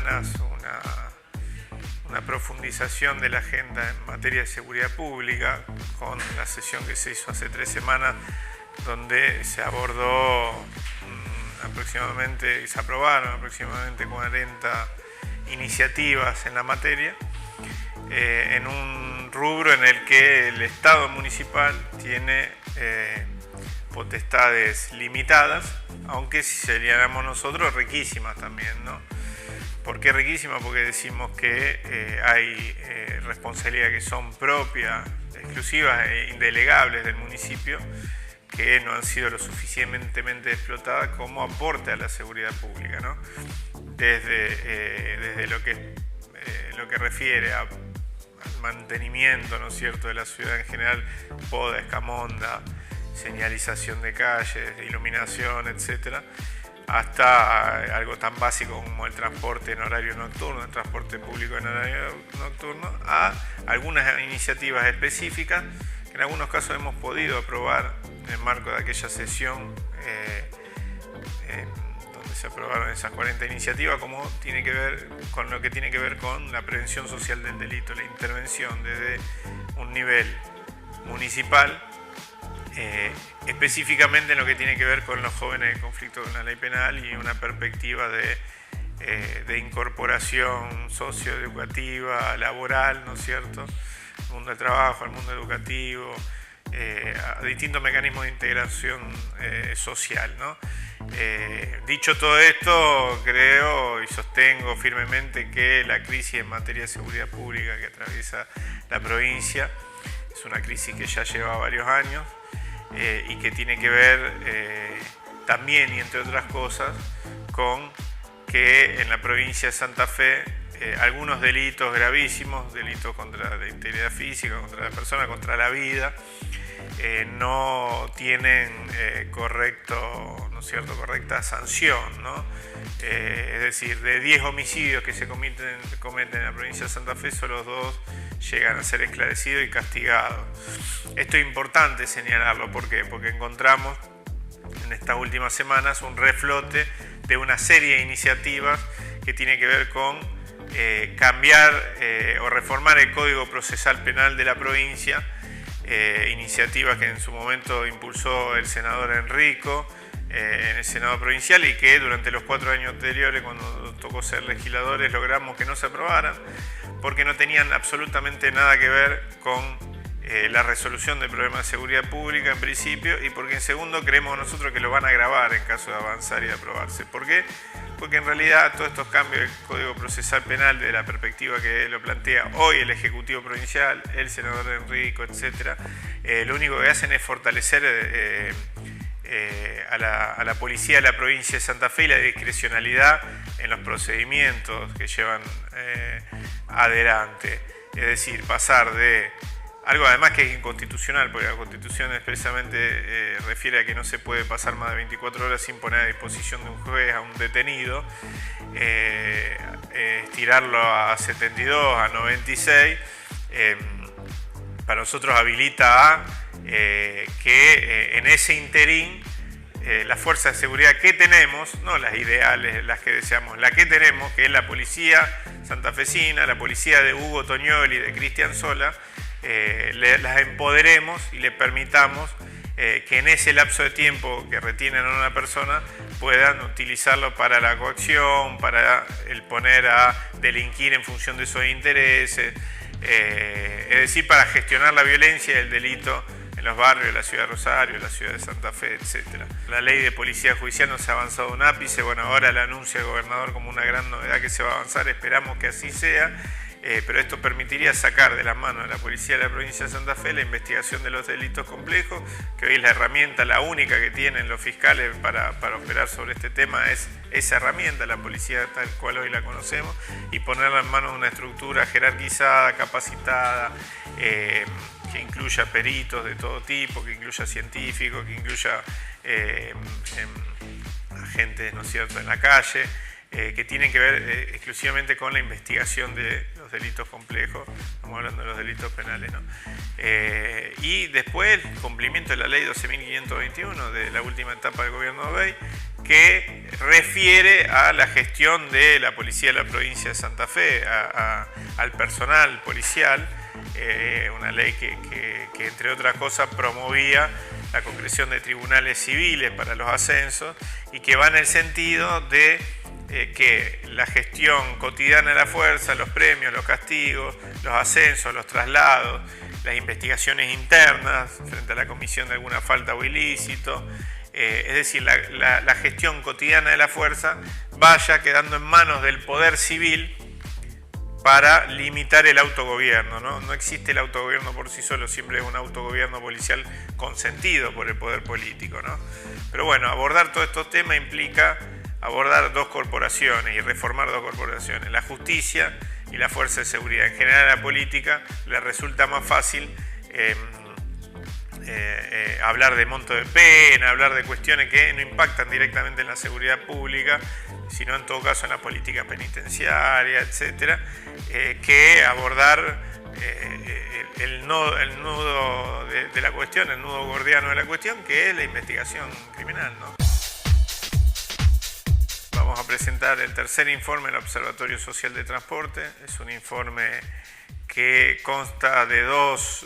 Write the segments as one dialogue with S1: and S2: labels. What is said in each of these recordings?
S1: semanas una profundización de la agenda en materia de seguridad pública, con la sesión que se hizo hace 3 semanas, donde se abordó y se aprobaron aproximadamente 40 iniciativas en la materia, en un rubro en el que el Estado municipal tiene potestades limitadas, aunque si señalamos nosotros, riquísimas también, ¿no? ¿Por qué riquísimas? Porque decimos que hay responsabilidades que son propias, exclusivas e indelegables del municipio, que no han sido lo suficientemente explotadas como aporte a la seguridad pública, ¿no? Desde lo que refiere al mantenimiento, ¿no es cierto?, de la ciudad en general, poda, escamonda, señalización de calles, iluminación, etcétera, hasta algo tan básico como el transporte en horario nocturno, el transporte público en horario nocturno, a algunas iniciativas específicas que en algunos casos hemos podido aprobar en el marco de aquella sesión donde se aprobaron esas 40 iniciativas, como tiene que ver con lo que tiene que ver con la prevención social del delito, la intervención desde un nivel municipal, específicamente en lo que tiene que ver con los jóvenes en conflicto con la ley penal y una perspectiva de incorporación socioeducativa, laboral, ¿no es cierto?, al mundo del trabajo, al mundo educativo, a distintos mecanismos de integración social, ¿no? Dicho todo esto, creo y sostengo firmemente que la crisis en materia de seguridad pública que atraviesa la provincia es una crisis que ya lleva varios años, y que tiene que ver también, y entre otras cosas, con que en la provincia de Santa Fe algunos delitos gravísimos, delitos contra la integridad física, contra la persona, contra la vida, no tienen correcta sanción, ¿no? Es decir, de 10 homicidios que se cometen en la provincia de Santa Fe, solo 2 llegan a ser esclarecidos y castigados. Esto es importante señalarlo, ¿por qué? Porque encontramos en estas últimas semanas un reflote de una serie de iniciativas que tiene que ver con cambiar o reformar el Código Procesal Penal de la provincia, iniciativas que en su momento impulsó el senador Enrico en el Senado provincial, y que durante los 4 años anteriores, cuando tocó ser legisladores, logramos que no se aprobaran porque no tenían absolutamente nada que ver con la resolución del problema de seguridad pública en principio, y porque en segundo creemos nosotros que lo van a agravar en caso de avanzar y de aprobarse. ¿Por qué? Porque en realidad todos estos cambios del Código Procesal Penal, de la perspectiva que lo plantea hoy el Ejecutivo Provincial, el senador Enrico, etc., lo único que hacen es fortalecer a la policía de la provincia de Santa Fe y la discrecionalidad en los procedimientos que llevan adelante. Es decir, pasar de algo además que es inconstitucional, porque la Constitución expresamente refiere a que no se puede pasar más de 24 horas sin poner a disposición de un juez a un detenido, estirarlo a 72, a 96, para nosotros habilita a que en ese interín las fuerzas de seguridad que tenemos, no las ideales, las que deseamos, la que tenemos, que es la policía santafesina, la policía de Hugo Tognoli y de Cristian Sola, las empoderemos y le permitamos que en ese lapso de tiempo que retienen a una persona puedan utilizarlo para la coacción, para el poner a delinquir en función de sus intereses, es decir, para gestionar la violencia y el delito en los barrios de la ciudad de Rosario, la ciudad de Santa Fe, etc. La ley de policía judicial no se ha avanzado un ápice, bueno, ahora la anuncia el gobernador como una gran novedad que se va a avanzar, esperamos que así sea. Pero esto permitiría sacar de las manos de la policía de la provincia de Santa Fe la investigación de los delitos complejos, que hoy es la herramienta, la única que tienen los fiscales para operar sobre este tema, es esa herramienta, la policía tal cual hoy la conocemos, y ponerla en manos de una estructura jerarquizada, capacitada, que incluya peritos de todo tipo, que incluya científicos, que incluya agentes, ¿no es cierto?, en la calle, que tienen que ver exclusivamente con la investigación de los delitos complejos, estamos hablando de los delitos penales, ¿no? Y después el cumplimiento de la ley 12.521 de la última etapa del gobierno de Bey, que refiere a la gestión de la policía de la provincia de Santa Fe, al personal policial, una ley que entre otras cosas promovía la concreción de tribunales civiles para los ascensos y que va en el sentido de que la gestión cotidiana de la fuerza, los premios, los castigos, los ascensos, los traslados, las investigaciones internas frente a la comisión de alguna falta o ilícito, es decir, la gestión cotidiana de la fuerza vaya quedando en manos del poder civil para limitar el autogobierno, ¿no? No existe el autogobierno por sí solo, siempre es un autogobierno policial consentido por el poder político, ¿no? Pero bueno, abordar todos estos temas implica abordar dos corporaciones y reformar dos corporaciones, la justicia y la fuerza de seguridad. En general a la política le resulta más fácil hablar de monto de pena, hablar de cuestiones que no impactan directamente en la seguridad pública, sino en todo caso en la política penitenciaria, etcétera, que abordar el nudo de la cuestión, el nudo gordiano de la cuestión, que es la investigación criminal, ¿no? Vamos a presentar el tercer informe del Observatorio Social de Transporte. Es un informe que consta de dos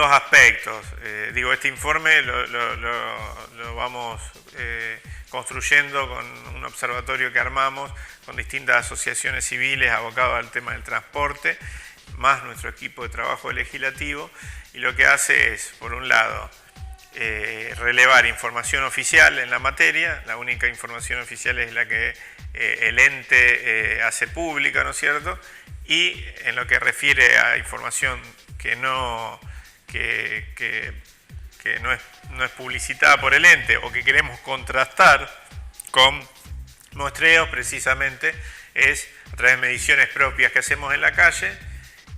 S1: aspectos. Este informe lo vamos construyendo con un observatorio que armamos con distintas asociaciones civiles abocadas al tema del transporte, más nuestro equipo de trabajo legislativo, y lo que hace es, por un lado, relevar información oficial en la materia. La única información oficial es la que el ente hace pública, ¿no es cierto? Y en lo que refiere a información que no es publicitada por el ente o que queremos contrastar con muestreos, precisamente es a través de mediciones propias que hacemos en la calle.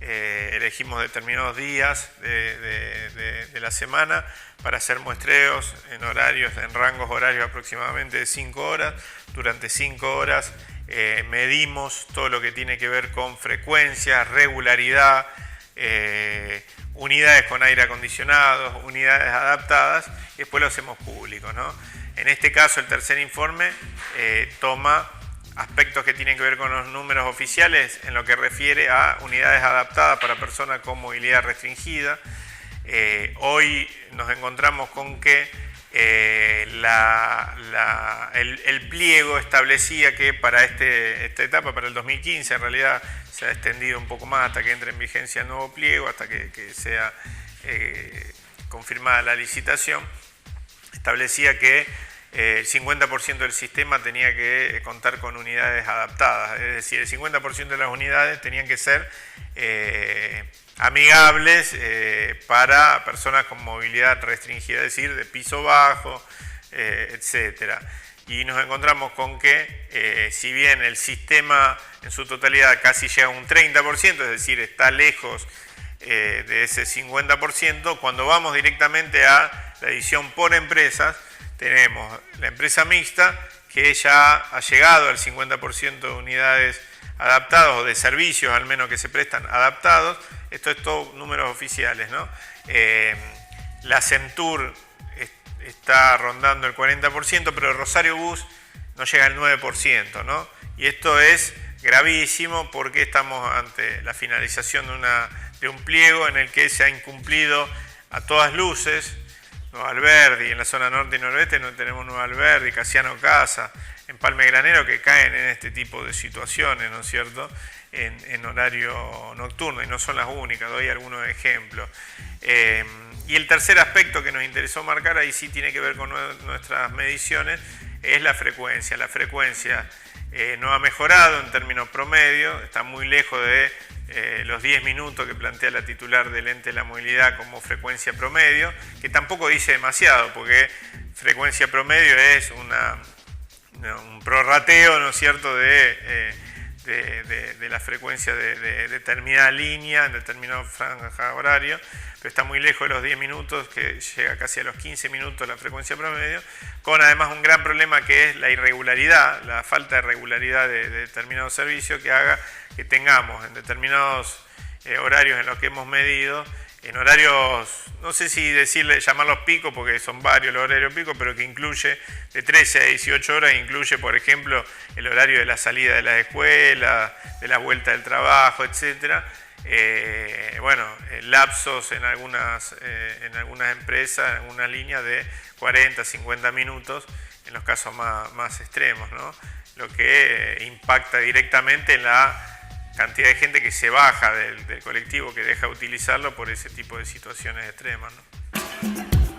S1: Elegimos determinados días de la semana para hacer muestreos en rangos horarios aproximadamente de 5 horas. Durante 5 horas medimos todo lo que tiene que ver con frecuencia, regularidad, unidades con aire acondicionado, unidades adaptadas, y después lo hacemos público, ¿no? En este caso, el tercer informe toma aspectos que tienen que ver con los números oficiales en lo que refiere a unidades adaptadas para personas con movilidad restringida. Hoy nos encontramos con que el pliego establecía que para esta etapa, para el 2015, en realidad se ha extendido un poco más hasta que entre en vigencia el nuevo pliego, hasta que sea confirmada la licitación, establecía que el 50% del sistema tenía que contar con unidades adaptadas, es decir, el 50% de las unidades tenían que ser amigables para personas con movilidad restringida, es decir, de piso bajo, etcétera. Y nos encontramos con que si bien el sistema en su totalidad casi llega a un 30%, es decir, está lejos de ese 50%, cuando vamos directamente a la división por empresas, tenemos la empresa mixta que ya ha llegado al 50% de unidades adaptadas o de servicios al menos que se prestan adaptados. Esto es todo números oficiales, ¿no? La Centur está rondando el 40%, pero Rosario Bus no llega al 9%, ¿no? Y esto es gravísimo porque estamos ante la finalización de un pliego en el que se ha incumplido a todas luces. Nueva Alberdi, en la zona norte y noroeste no tenemos Nueva Alberdi, Casiano Casa, Empalme Granero, que caen en este tipo de situaciones, ¿no es cierto?, en horario nocturno, y no son las únicas, doy algunos ejemplos. Y el tercer aspecto que nos interesó marcar, ahí sí tiene que ver con nuestras mediciones, es la frecuencia. La frecuencia no ha mejorado en términos promedio, está muy lejos de los 10 minutos que plantea la titular del ente de la movilidad como frecuencia promedio, que tampoco dice demasiado, porque frecuencia promedio es un prorrateo, ¿no es cierto?, de de la frecuencia de determinada línea en determinado franja horario, pero está muy lejos de los 10 minutos, que llega casi a los 15 minutos la frecuencia promedio, con además un gran problema que es la irregularidad, la falta de regularidad de determinados servicios que haga que tengamos en determinados horarios en los que hemos medido, en horarios, no sé si llamarlos picos, porque son varios los horarios picos, pero que incluye de 13 a 18 horas, incluye, por ejemplo, el horario de la salida de la escuela, de la vuelta del trabajo, etc. Lapsos en algunas empresas, en algunas líneas de 40, 50 minutos, en los casos más extremos, ¿no? Lo que impacta directamente en la cantidad de gente que se baja del colectivo, que deja de utilizarlo por ese tipo de situaciones extremas, ¿no?